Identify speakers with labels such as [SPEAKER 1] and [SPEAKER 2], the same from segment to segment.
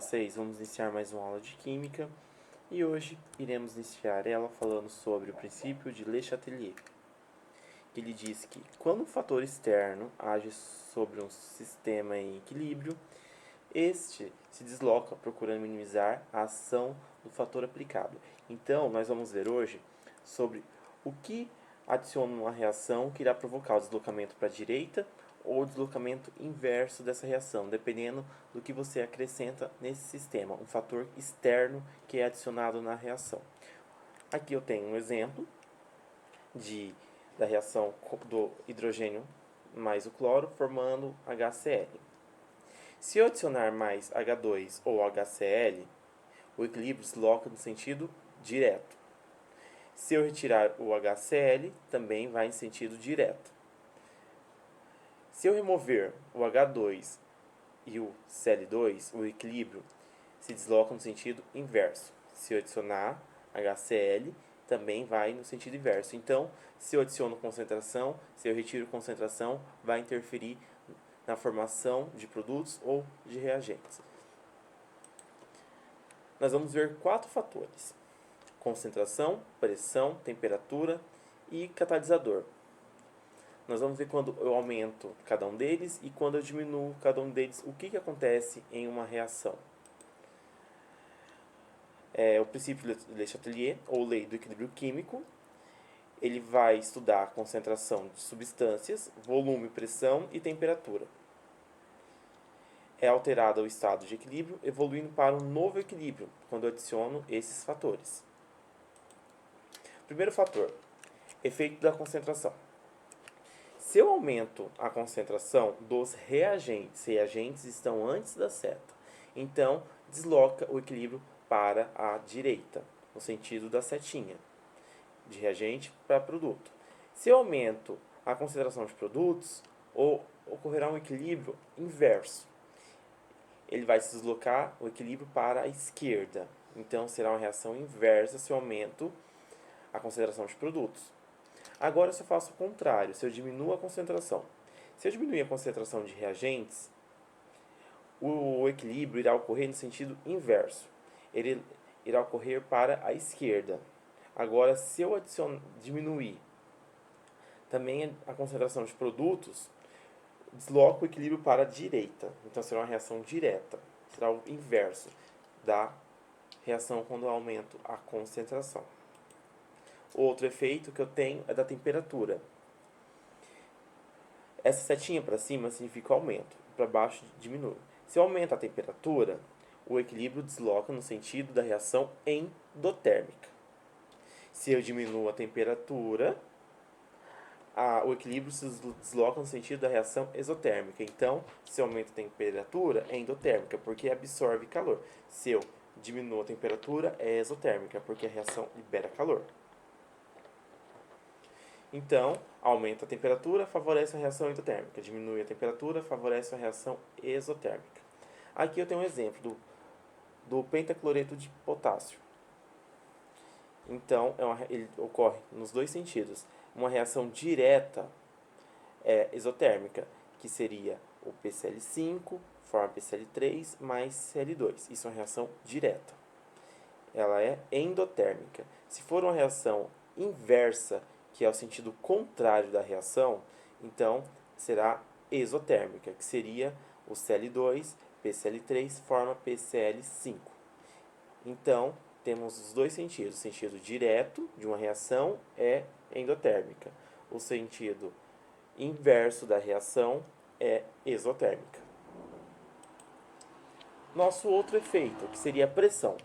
[SPEAKER 1] vocês? Vamos iniciar mais uma aula de Química e hoje iremos iniciar ela falando sobre o princípio de Le Chatelier. Ele diz que quando um fator externo age sobre um sistema em equilíbrio, este se desloca procurando minimizar a ação do fator aplicado. Então, nós vamos ver hoje sobre o que adiciona uma reação que irá provocar o deslocamento para a direita ou o deslocamento inverso dessa reação, dependendo do que você acrescenta nesse sistema, um fator externo que é adicionado na reação. Aqui eu tenho um exemplo da reação do hidrogênio mais o cloro formando HCl. Se eu adicionar mais H2 ou HCl, o equilíbrio se desloca no sentido direto. Se eu retirar o HCl, também vai em sentido direto. Se eu remover o H2 e o Cl2, o equilíbrio se desloca no sentido inverso. Se eu adicionar HCl, também vai no sentido inverso. Então, se eu adiciono concentração, se eu retiro concentração, vai interferir na formação de produtos ou de reagentes. Nós vamos ver 4 fatores: concentração, pressão, temperatura e catalisador. Nós vamos ver quando eu aumento cada um deles e quando eu diminuo cada um deles, o que acontece em uma reação. O princípio de Le Chatelier, ou lei do equilíbrio químico, ele vai estudar a concentração de substâncias, volume, pressão e temperatura. É alterado o estado de equilíbrio, evoluindo para um novo equilíbrio, quando eu adiciono esses fatores. Primeiro fator, efeito da concentração. Se eu aumento a concentração dos reagentes estão antes da seta, então desloca o equilíbrio para a direita, no sentido da setinha, de reagente para produto. Se eu aumento a concentração de produtos, ocorrerá um equilíbrio inverso. Ele vai se deslocar o equilíbrio para a esquerda, então será uma reação inversa se eu aumento a concentração de produtos. Agora, se eu faço o contrário, se eu diminuo a concentração. Se eu diminuir a concentração de reagentes, o equilíbrio irá ocorrer no sentido inverso. Ele irá ocorrer para a esquerda. Agora, se eu diminuir também a concentração de produtos, desloco o equilíbrio para a direita. Então, será uma reação direta. Será o inverso da reação quando eu aumento a concentração. Outro efeito que eu tenho é da temperatura. Essa setinha para cima significa aumento, para baixo diminui. Se eu aumento a temperatura, o equilíbrio desloca no sentido da reação endotérmica. Se eu diminuo a temperatura, o equilíbrio se desloca no sentido da reação exotérmica. Então, se eu aumento a temperatura, é endotérmica, porque absorve calor. Se eu diminuo a temperatura, é exotérmica, porque a reação libera calor. Então, aumenta a temperatura, favorece a reação endotérmica. Diminui a temperatura, favorece a reação exotérmica. Aqui eu tenho um exemplo do pentacloreto de potássio. Então, ele ocorre nos dois sentidos. Uma reação direta é exotérmica, que seria o PCl5 forma PCl3 mais Cl2. Isso é uma reação direta. Ela é endotérmica. Se for uma reação inversa, que é o sentido contrário da reação, então será exotérmica, que seria o Cl2, PCl3 forma PCl5. Então, temos os dois sentidos. O sentido direto de uma reação é endotérmica. O sentido inverso da reação é exotérmica. Nosso outro efeito, que seria a pressão.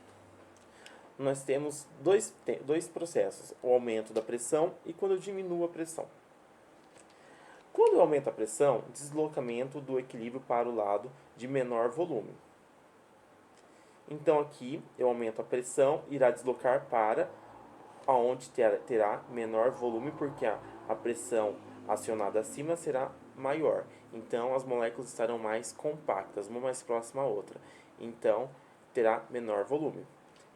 [SPEAKER 1] Nós temos dois processos, o aumento da pressão e quando eu diminuo a pressão. Quando eu aumento a pressão, deslocamento do equilíbrio para o lado de menor volume. Então aqui eu aumento a pressão, irá deslocar para onde terá menor volume, porque a pressão acionada acima será maior. Então as moléculas estarão mais compactas, uma mais próxima à outra. Então terá menor volume.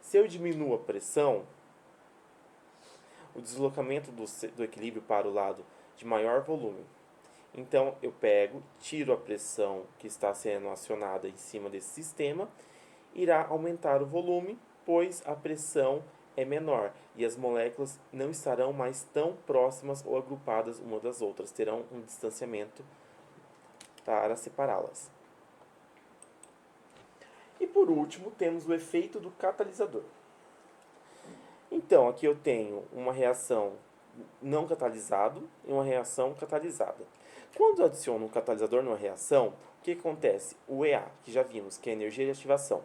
[SPEAKER 1] Se eu diminuo a pressão, o deslocamento do equilíbrio para o lado de maior volume. Então eu tiro a pressão que está sendo acionada em cima desse sistema irá aumentar o volume, pois a pressão é menor e as moléculas não estarão mais tão próximas ou agrupadas umas das outras, terão um distanciamento para separá-las. E por último, temos o efeito do catalisador. Então, aqui eu tenho uma reação não catalisada e uma reação catalisada. Quando eu adiciono um catalisador numa reação, o que acontece? O EA, que já vimos, que é a energia de ativação.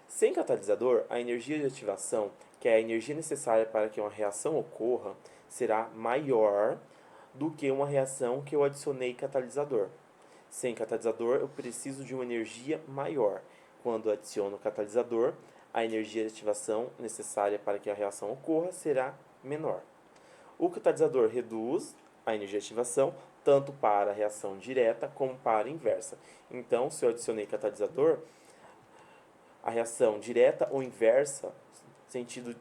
[SPEAKER 1] Sem catalisador, a energia de ativação, que é a energia necessária para que uma reação ocorra, será maior do que uma reação que eu adicionei catalisador. Sem catalisador, eu preciso de uma energia maior. Quando adiciono catalisador, a energia de ativação necessária para que a reação ocorra será menor. O catalisador reduz a energia de ativação tanto para a reação direta como para a inversa. Então, se eu adicionei catalisador, a reação direta ou inversa, sentido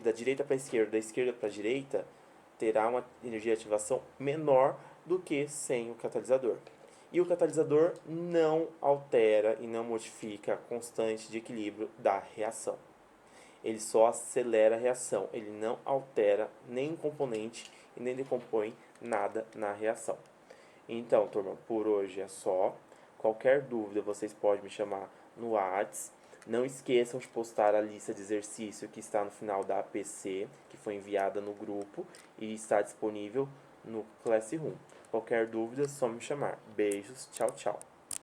[SPEAKER 1] da direita para a esquerda, da esquerda para a direita, terá uma energia de ativação menor do que sem o catalisador. E o catalisador não altera e não modifica a constante de equilíbrio da reação. Ele só acelera a reação, ele não altera nenhum componente e nem decompõe nada na reação. Então, turma, por hoje é só. Qualquer dúvida, vocês podem me chamar no WhatsApp. Não esqueçam de postar a lista de exercício que está no final da APC, que foi enviada no grupo e está disponível no Classroom. Qualquer dúvida, é só me chamar. Beijos, tchau, tchau.